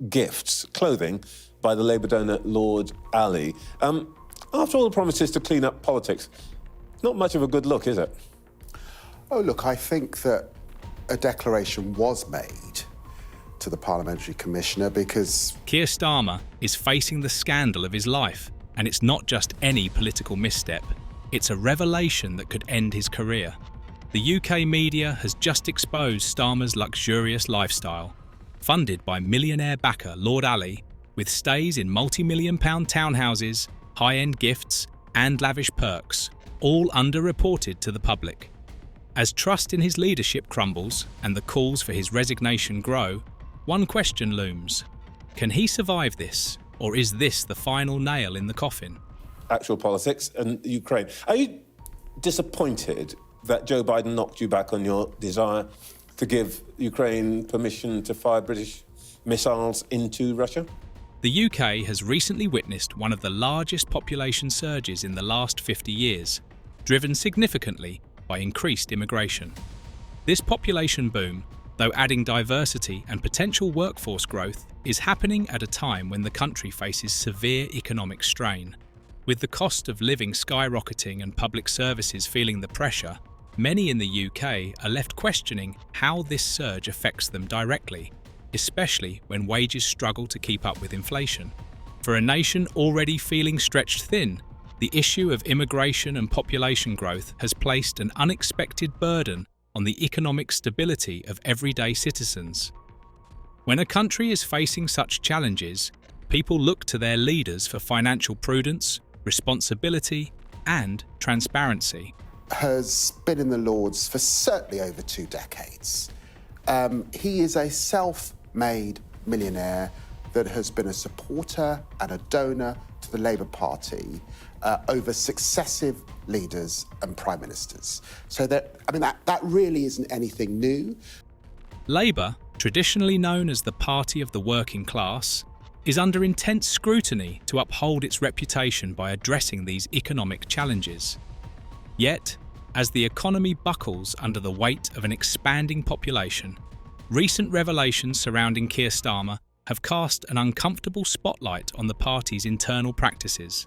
gifts, clothing, by the Labour donor Lord Ali. After all the promises to clean up politics, not much of a good look, is it? Oh, look, I think that a declaration was made to the Parliamentary Commissioner because Keir Starmer is facing the scandal of his life, and it's not just any political misstep. It's a revelation that could end his career. The UK media has just exposed Starmer's luxurious lifestyle, funded by millionaire backer Lord Ali, with stays in multi-million-pound townhouses, high-end gifts, and lavish perks, all underreported to the public. As trust in his leadership crumbles and the calls for his resignation grow, one question looms. Can he survive this, or is this the final nail in the coffin? Actual politics and Ukraine. Are you disappointed that Joe Biden knocked you back on your desire to give Ukraine permission to fire British missiles into Russia? The UK has recently witnessed one of the largest population surges in the last 50 years, driven significantly by increased immigration. This population boom, though adding diversity and potential workforce growth, is happening at a time when the country faces severe economic strain. With the cost of living skyrocketing and public services feeling the pressure, many in the UK are left questioning how this surge affects them directly, especially when wages struggle to keep up with inflation. For a nation already feeling stretched thin, the issue of immigration and population growth has placed an unexpected burden on the economic stability of everyday citizens. When a country is facing such challenges, people look to their leaders for financial prudence, responsibility, and transparency. Has been in the Lords for certainly over 2 decades. He is a self-made millionaire that has been a supporter and a donor to the Labour Party over successive leaders and prime ministers. So that really isn't anything new. Labour, traditionally known as the party of the working class, is under intense scrutiny to uphold its reputation by addressing these economic challenges. Yet, as the economy buckles under the weight of an expanding population, recent revelations surrounding Keir Starmer have cast an uncomfortable spotlight on the party's internal practices.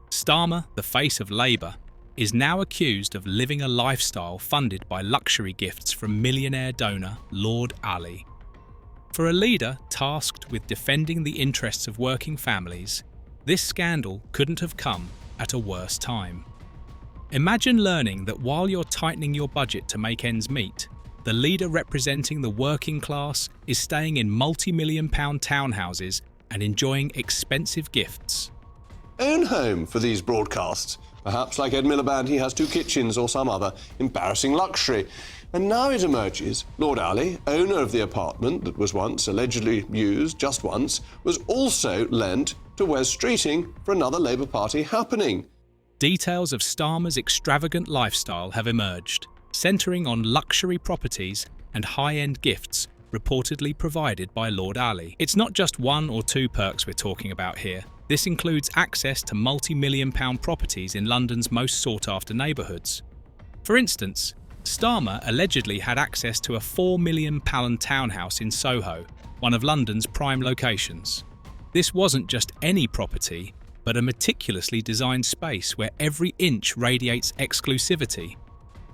Starmer, the face of Labour, is now accused of living a lifestyle funded by luxury gifts from millionaire donor Lord Ali. For a leader tasked with defending the interests of working families, this scandal couldn't have come at a worse time. Imagine learning that while you're tightening your budget to make ends meet, the leader representing the working class is staying in multi-million-pound townhouses and enjoying expensive gifts. Own home for these broadcasts. Perhaps, like Ed Miliband, he has 2 kitchens or some other embarrassing luxury. And now it emerges Lord Ali, owner of the apartment that was once allegedly used just once, was also lent to Wes Streeting for another Labour Party happening. Details of Starmer's extravagant lifestyle have emerged, centering on luxury properties and high-end gifts reportedly provided by Lord Ali. It's not just 1 or 2 perks we're talking about here. This includes access to multi-million-pound properties in London's most sought-after neighbourhoods. For instance, Starmer allegedly had access to a £4 million townhouse in Soho, one of London's prime locations. This wasn't just any property, but a meticulously designed space where every inch radiates exclusivity.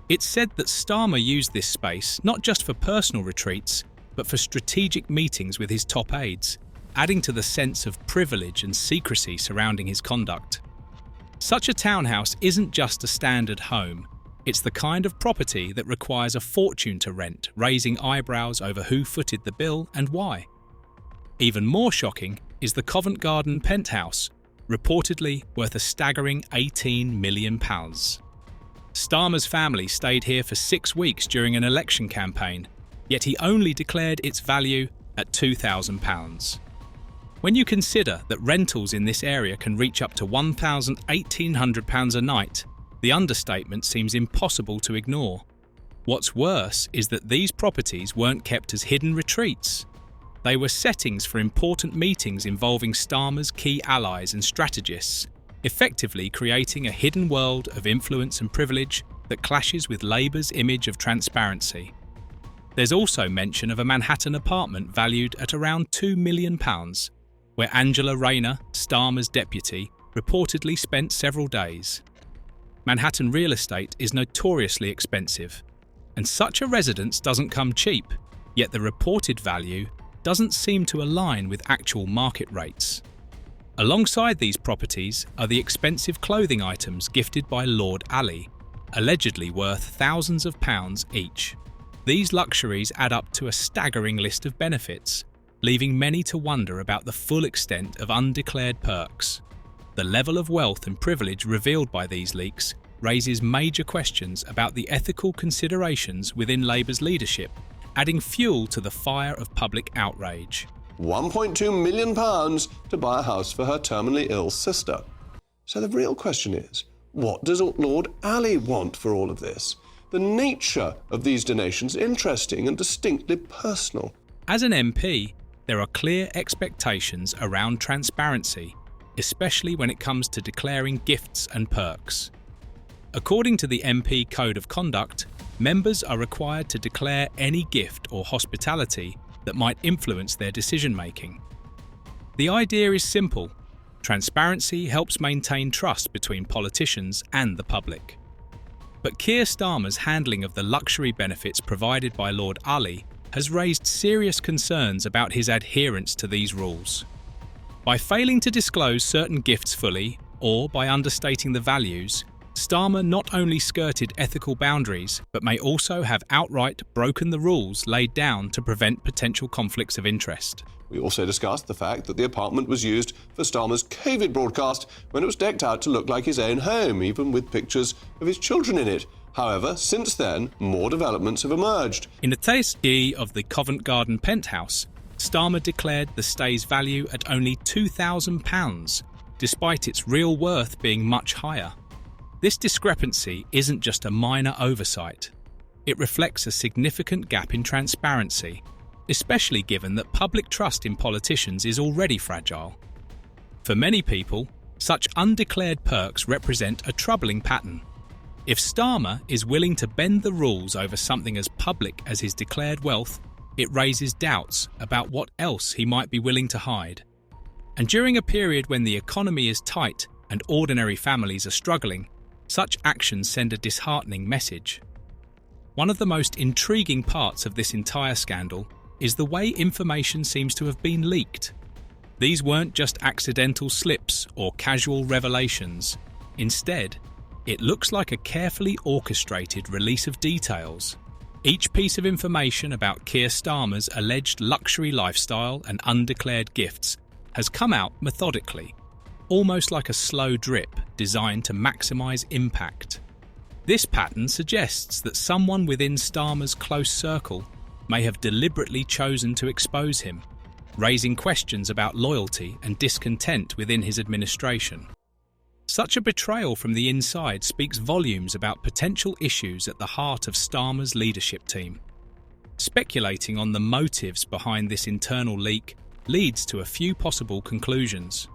It's said that Starmer used this space not just for personal retreats, but for strategic meetings with his top aides, adding to the sense of privilege and secrecy surrounding his conduct. Such a townhouse isn't just a standard home. It's the kind of property that requires a fortune to rent, raising eyebrows over who footed the bill and why. Even more shocking is the Covent Garden penthouse, reportedly worth a staggering £18 million. Starmer's family stayed here for 6 weeks during an election campaign, yet he only declared its value at £2,000. When you consider that rentals in this area can reach up to £1,800 a night, the understatement seems impossible to ignore. What's worse is that these properties weren't kept as hidden retreats. They were settings for important meetings involving Starmer's key allies and strategists, effectively creating a hidden world of influence and privilege that clashes with Labour's image of transparency. There's also mention of a Manhattan apartment valued at around £2 million, where Angela Rayner, Starmer's deputy, reportedly spent several days. Manhattan real estate is notoriously expensive, and such a residence doesn't come cheap, yet the reported value doesn't seem to align with actual market rates. Alongside these properties are the expensive clothing items gifted by Lord Ali, allegedly worth thousands of pounds each. These luxuries add up to a staggering list of benefits, leaving many to wonder about the full extent of undeclared perks. The level of wealth and privilege revealed by these leaks raises major questions about the ethical considerations within Labour's leadership, adding fuel to the fire of public outrage. £1.2 million to buy a house for her terminally ill sister. So the real question is, what does Lord Ali want for all of this? The nature of these donations interesting and distinctly personal. As an MP, there are clear expectations around transparency, especially when it comes to declaring gifts and perks. According to the MP Code of Conduct, members are required to declare any gift or hospitality that might influence their decision-making. The idea is simple. Transparency helps maintain trust between politicians and the public. But Keir Starmer's handling of the luxury benefits provided by Lord Ali has raised serious concerns about his adherence to these rules. By failing to disclose certain gifts fully, or by understating the values, Starmer not only skirted ethical boundaries, but may also have outright broken the rules laid down to prevent potential conflicts of interest. We also discussed the fact that the apartment was used for Starmer's COVID broadcast when it was decked out to look like his own home, even with pictures of his children in it. However, since then, more developments have emerged. In the TSG of the Covent Garden penthouse, Starmer declared the stay's value at only £2,000, despite its real worth being much higher. This discrepancy isn't just a minor oversight. It reflects a significant gap in transparency, especially given that public trust in politicians is already fragile. For many people, such undeclared perks represent a troubling pattern. If Starmer is willing to bend the rules over something as public as his declared wealth, it raises doubts about what else he might be willing to hide. And during a period when the economy is tight and ordinary families are struggling, such actions send a disheartening message. One of the most intriguing parts of this entire scandal is the way information seems to have been leaked. These weren't just accidental slips or casual revelations. Instead, it looks like a carefully orchestrated release of details. Each piece of information about Keir Starmer's alleged luxury lifestyle and undeclared gifts has come out methodically, almost like a slow drip designed to maximise impact. This pattern suggests that someone within Starmer's close circle may have deliberately chosen to expose him, raising questions about loyalty and discontent within his administration. Such a betrayal from the inside speaks volumes about potential issues at the heart of Starmer's leadership team. Speculating on the motives behind this internal leak leads to a few possible conclusions.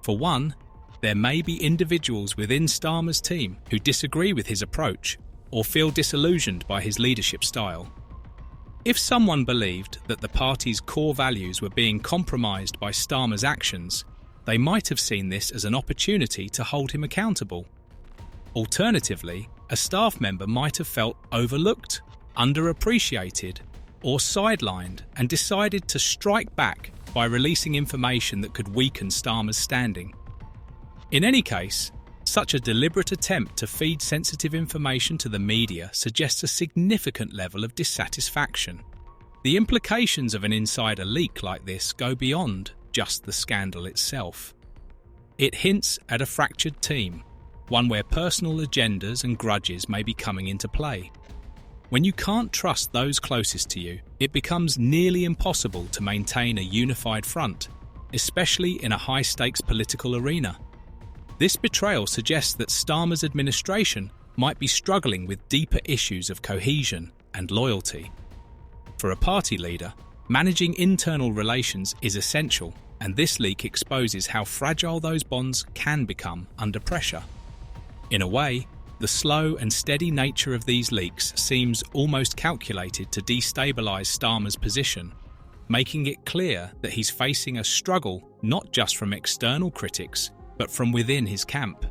For one, there may be individuals within Starmer's team who disagree with his approach or feel disillusioned by his leadership style. If someone believed that the party's core values were being compromised by Starmer's actions, they might have seen this as an opportunity to hold him accountable. Alternatively, a staff member might have felt overlooked, underappreciated, or sidelined and decided to strike back by releasing information that could weaken Starmer's standing. In any case, such a deliberate attempt to feed sensitive information to the media suggests a significant level of dissatisfaction. The implications of an insider leak like this go beyond just the scandal itself. It hints at a fractured team, one where personal agendas and grudges may be coming into play. When you can't trust those closest to you, it becomes nearly impossible to maintain a unified front, especially in a high-stakes political arena. This betrayal suggests that Starmer's administration might be struggling with deeper issues of cohesion and loyalty. For a party leader, managing internal relations is essential, and this leak exposes how fragile those bonds can become under pressure. In a way, The slow and steady nature of these leaks seems almost calculated to destabilise Starmer's position, making it clear that he's facing a struggle not just from external critics, but from within his camp.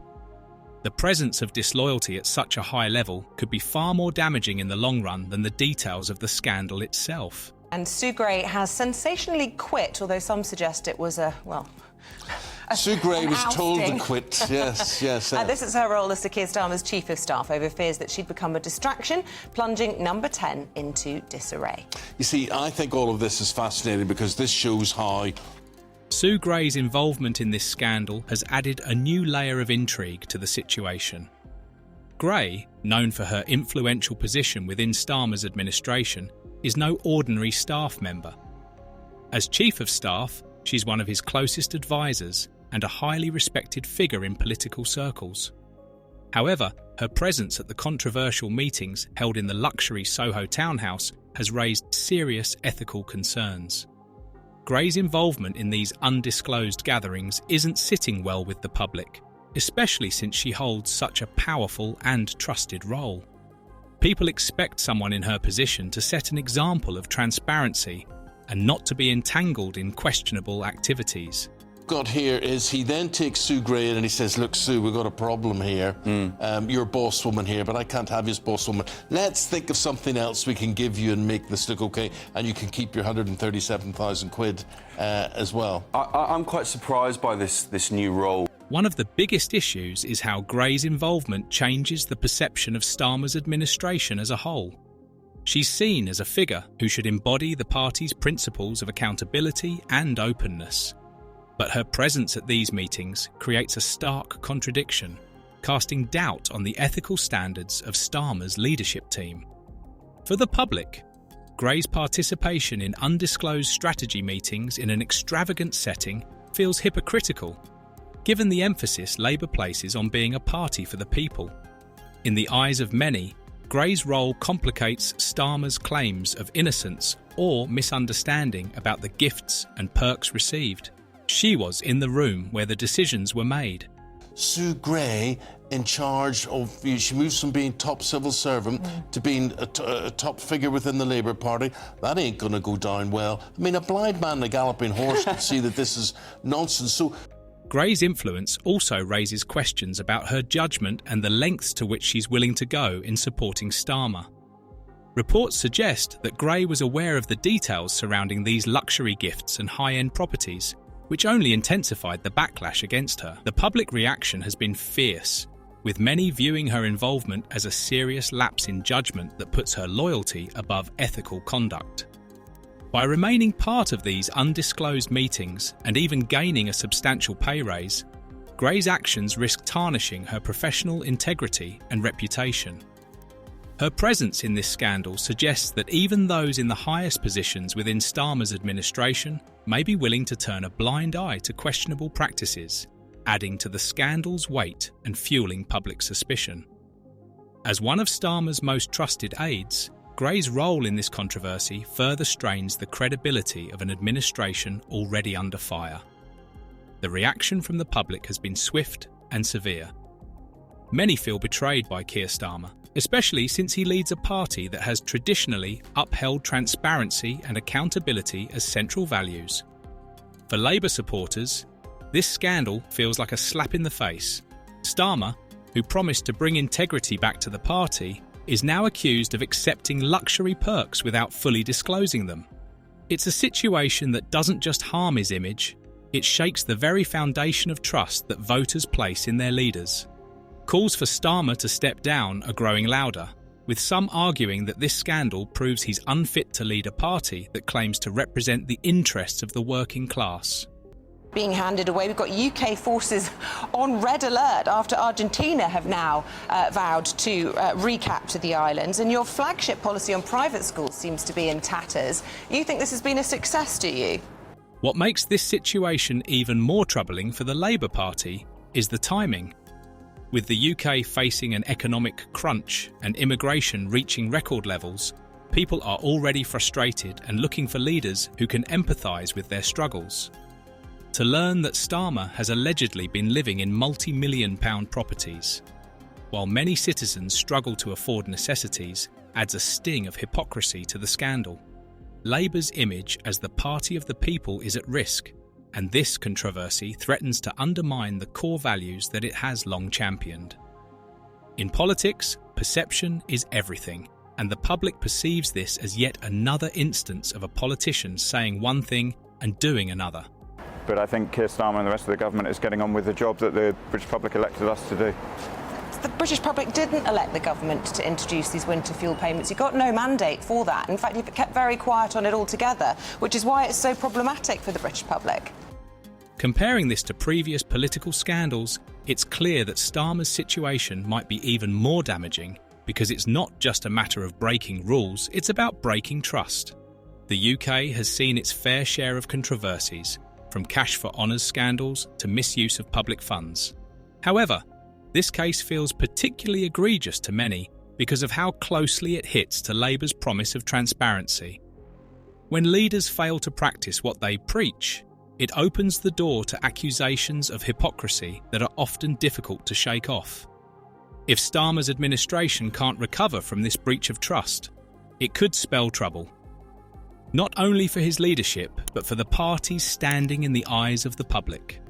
The presence of disloyalty at such a high level could be far more damaging in the long run than the details of the scandal itself. And Sue Gray has sensationally quit, although some suggest it was Sue Gray was told to ousting. quit. Yes. This is her role as Sir Keir Starmer's Chief of Staff over fears that she'd become a distraction, plunging Number 10 into disarray. You see, I think all of this is fascinating because this shows how... Sue Gray's involvement in this scandal has added a new layer of intrigue to the situation. Gray, known for her influential position within Starmer's administration, is no ordinary staff member. As Chief of Staff, she's one of his closest advisors and a highly respected figure in political circles. However, her presence at the controversial meetings held in the luxury Soho townhouse has raised serious ethical concerns. Gray's involvement in these undisclosed gatherings isn't sitting well with the public, especially since she holds such a powerful and trusted role. People expect someone in her position to set an example of transparency and not to be entangled in questionable activities. Got here is he then takes Sue Gray in and he says, look, Sue, we've got a problem here. You're boss woman here, but I can't have you as boss woman. Let's think of something else we can give you and make this look okay, and you can keep your 137,000 quid as well. I'm quite surprised by this new role. One of the biggest issues is how Gray's involvement changes the perception of Starmer's administration as a whole. She's seen as a figure who should embody the party's principles of accountability and openness. But her presence at these meetings creates a stark contradiction, casting doubt on the ethical standards of Starmer's leadership team. For the public, Gray's participation in undisclosed strategy meetings in an extravagant setting feels hypocritical, given the emphasis Labour places on being a party for the people. In the eyes of many, Gray's role complicates Starmer's claims of innocence or misunderstanding about the gifts and perks received. She was in the room where the decisions were made. Sue Gray in charge of... She moves from being top civil servant to being a top figure within the Labour Party. That ain't going to go down well. I mean, a blind man and a galloping horse can see that this is nonsense. So Gray's influence also raises questions about her judgment and the lengths to which she's willing to go in supporting Starmer. Reports suggest that Gray was aware of the details surrounding these luxury gifts and high-end properties, which only intensified the backlash against her. The public reaction has been fierce, with many viewing her involvement as a serious lapse in judgment that puts her loyalty above ethical conduct. By remaining part of these undisclosed meetings and even gaining a substantial pay raise, Gray's actions risk tarnishing her professional integrity and reputation. Her presence in this scandal suggests that even those in the highest positions within Starmer's administration may be willing to turn a blind eye to questionable practices, adding to the scandal's weight and fueling public suspicion. As one of Starmer's most trusted aides, Gray's role in this controversy further strains the credibility of an administration already under fire. The reaction from the public has been swift and severe. Many feel betrayed by Keir Starmer, especially since he leads a party that has traditionally upheld transparency and accountability as central values. For Labour supporters, this scandal feels like a slap in the face. Starmer, who promised to bring integrity back to the party, is now accused of accepting luxury perks without fully disclosing them. It's a situation that doesn't just harm his image, it shakes the very foundation of trust that voters place in their leaders. Calls for Starmer to step down are growing louder, with some arguing that this scandal proves he's unfit to lead a party that claims to represent the interests of the working class. Being handed away, we've got UK forces on red alert after Argentina have now vowed to recapture the islands, and your flagship policy on private schools seems to be in tatters. You think this has been a success, do you? What makes this situation even more troubling for the Labour Party is the timing. With the UK facing an economic crunch and immigration reaching record levels, people are already frustrated and looking for leaders who can empathise with their struggles. To learn that Starmer has allegedly been living in multi-million-pound properties, while many citizens struggle to afford necessities, adds a sting of hypocrisy to the scandal. Labour's image as the party of the people is at risk, and this controversy threatens to undermine the core values that it has long championed. In politics, perception is everything, and the public perceives this as yet another instance of a politician saying one thing and doing another. But I think Keir Starmer and the rest of the government is getting on with the job that the British public elected us to do. The British public didn't elect the government to introduce these winter fuel payments. You got no mandate for that. In fact, you've kept very quiet on it altogether, which is why it's so problematic for the British public. Comparing this to previous political scandals, it's clear that Starmer's situation might be even more damaging because it's not just a matter of breaking rules, it's about breaking trust. The UK has seen its fair share of controversies, from cash for honours scandals to misuse of public funds. However, this case feels particularly egregious to many because of how closely it hits to Labour's promise of transparency. When leaders fail to practice what they preach, it opens the door to accusations of hypocrisy that are often difficult to shake off. If Starmer's administration can't recover from this breach of trust, it could spell trouble. Not only for his leadership, but for the party's standing in the eyes of the public.